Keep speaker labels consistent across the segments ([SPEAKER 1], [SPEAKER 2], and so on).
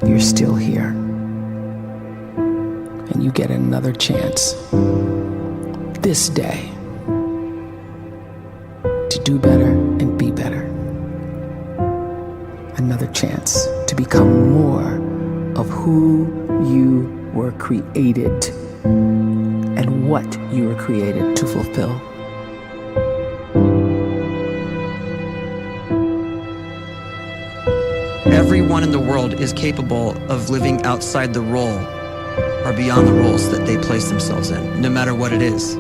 [SPEAKER 1] you're still here. And you get another chance this day to do better and be better. Another chance to become more of who you were created and what you were created to fulfill.
[SPEAKER 2] Everyone in the world is capable of living outside the role or beyond the roles that they place themselves in, no matter what it is.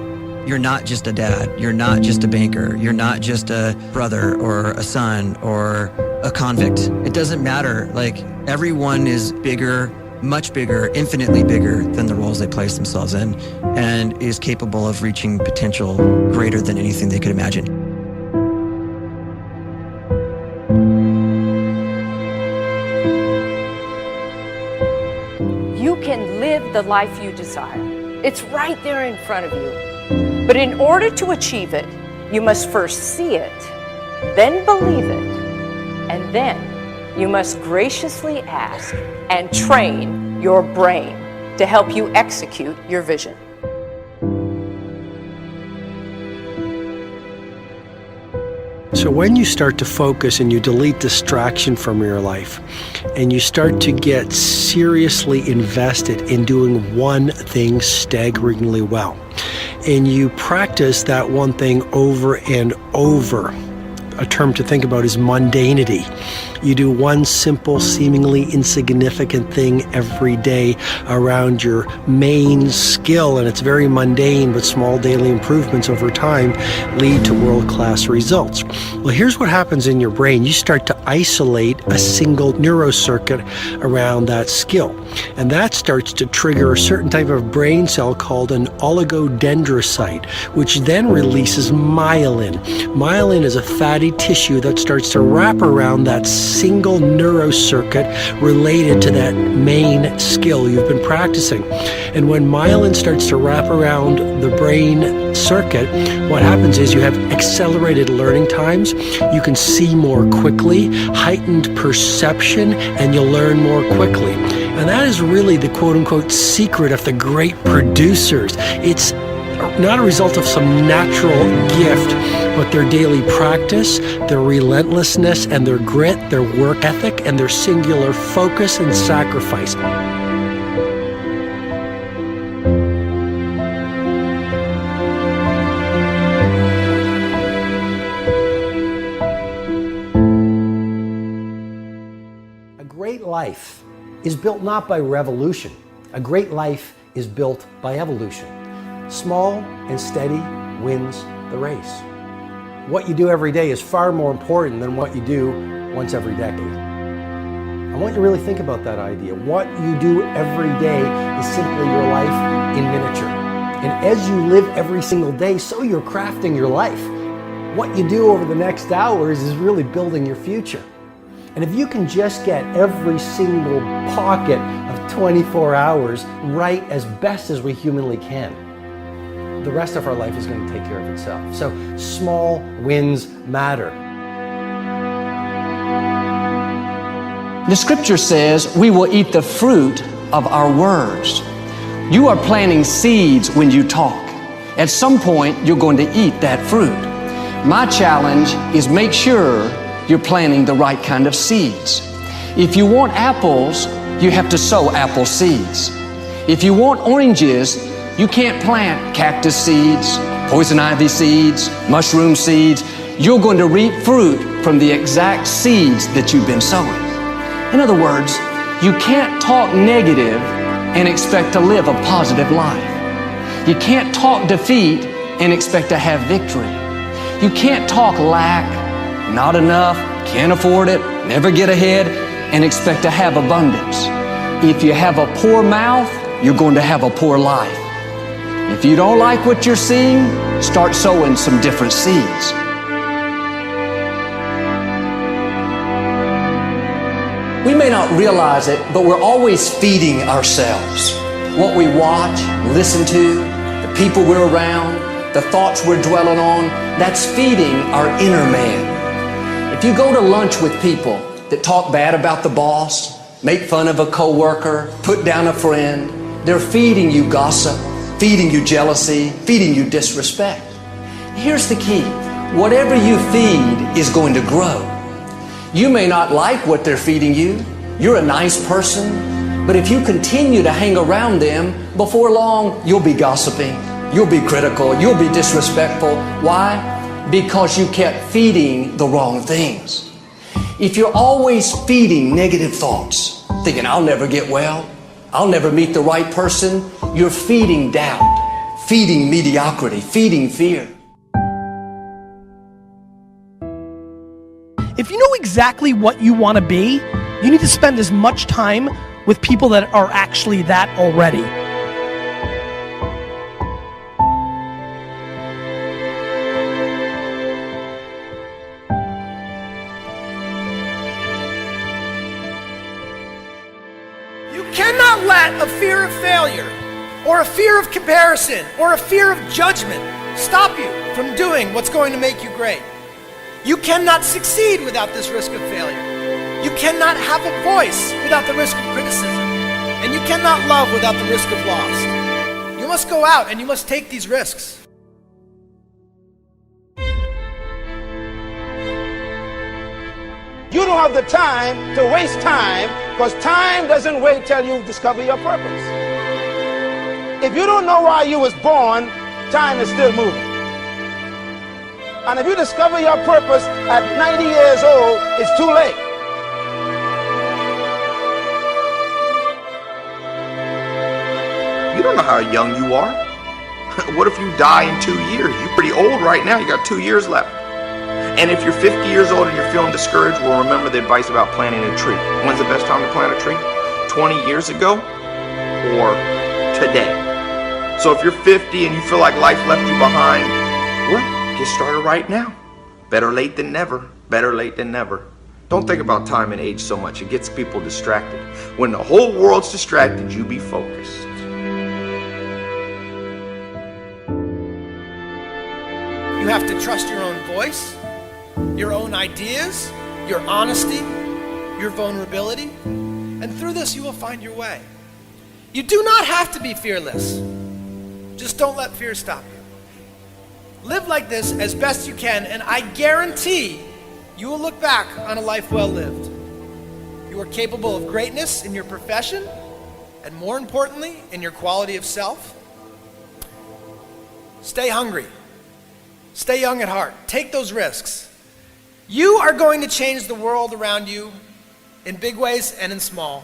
[SPEAKER 2] You're not just a dad, you're not just a banker, you're not just a brother or a son or a convict. It doesn't matter. Like, everyone is bigger, much bigger, infinitely bigger than the roles they place themselves in, and is capable of reaching potential greater than anything they could imagine.
[SPEAKER 3] You can live the life you desire. It's right there in front of you. But in order to achieve it, you must first see it, then believe it, and then you must graciously ask and train your brain to help you execute your vision.
[SPEAKER 4] So when you start to focus and you delete distraction from your life, and you start to get seriously invested in doing one thing staggeringly well, and you practice that one thing over and over, a term to think about is mundanity. You do one simple, seemingly insignificant thing every day around your main skill, and it's very mundane, but small daily improvements over time lead to world-class results. Well, here's what happens in your brain. You start to isolate a single neurocircuit around that skill, and that starts to trigger a certain type of brain cell called an oligodendrocyte, which then releases myelin. Myelin is a fatty tissue that starts to wrap around that single neurocircuit related to that main skill you've been practicing. And when myelin starts to wrap around the brain circuit, what happens is you have accelerated learning times, you can see more quickly, heightened perception, and you'll learn more quickly. And that is really the quote-unquote secret of the great producers. It's not a result of some natural gift, but their daily practice, their relentlessness and their grit, their work ethic, and their singular focus and sacrifice. A great life is built not by revolution. A great life is built by evolution. Small and steady wins the race. What you do every day is far more important than what you do once every decade. I want you to really think about that idea. What you do every day is simply your life in miniature. And as you live every single day, so you're crafting your life. What you do over the next hours is really building your future. And if you can just get every single pocket of 24 hours right as best as we humanly can, the rest of our life is going to take care of itself. So small wins matter.
[SPEAKER 5] The scripture says we will eat the fruit of our words. You are planting seeds when you talk. At some point, you're going to eat that fruit. My challenge is make sure you're planting the right kind of seeds. If you want apples, you have to sow apple seeds. If you want oranges, you can't plant cactus seeds, poison ivy seeds, mushroom seeds. You're going to reap fruit from the exact seeds that you've been sowing. In other words, you can't talk negative and expect to live a positive life. You can't talk defeat and expect to have victory. You can't talk lack, not enough, can't afford it, never get ahead, and expect to have abundance. If you have a poor mouth, you're going to have a poor life. If you don't like what you're seeing, start sowing some different seeds. We may not realize it, but we're always feeding ourselves. What we watch, listen to, the people we're around, the thoughts we're dwelling on, that's feeding our inner man. If you go to lunch with people that talk bad about the boss, make fun of a coworker, put down a friend. They're feeding you gossip, feeding you jealousy, feeding you disrespect. Here's the key. Whatever you feed is going to grow. You may not like what they're feeding you. You're a nice person. But if you continue to hang around them, before long, you'll be gossiping. You'll be critical. You'll be disrespectful. Why? Because you kept feeding the wrong things. If you're always feeding negative thoughts, thinking, I'll never get well, I'll never meet the right person, you're feeding doubt, feeding mediocrity, feeding fear.
[SPEAKER 6] If you know exactly what you want to be, you need to spend as much time with people that are actually that already. You cannot let a fear of failure, or a fear of comparison, or a fear of judgment stop you from doing what's going to make you great. You cannot succeed without this risk of failure. You cannot have a voice without the risk of criticism. And you cannot love without the risk of loss. You must go out and you must take these risks.
[SPEAKER 7] You don't have the time to waste time, because time doesn't wait till you discover your purpose. If you don't know why you was born, time is still moving. And if you discover your purpose at 90 years old, it's too late.
[SPEAKER 8] You don't know how young you are. What if you die in 2 years? You're pretty old right now. You got 2 years left. And if you're 50 years old and you're feeling discouraged, well, remember the advice about planting a tree. When's the best time to plant a tree? 20 years ago or today? So if you're 50 and you feel like life left you behind, well, get started right now. Better late than never. Better late than never. Don't think about time and age so much. It gets people distracted. When the whole world's distracted, you be focused.
[SPEAKER 6] You have to trust your own voice, your own ideas, your honesty, your vulnerability, and through this you will find your way. You do not have to be fearless. Just don't let fear stop you. Live like this as best you can, and I guarantee you will look back on a life well lived. You are capable of greatness in your profession, and more importantly, in your quality of self. Stay hungry. Stay young at heart. Take those risks. You are going to change the world around you in big ways and in small.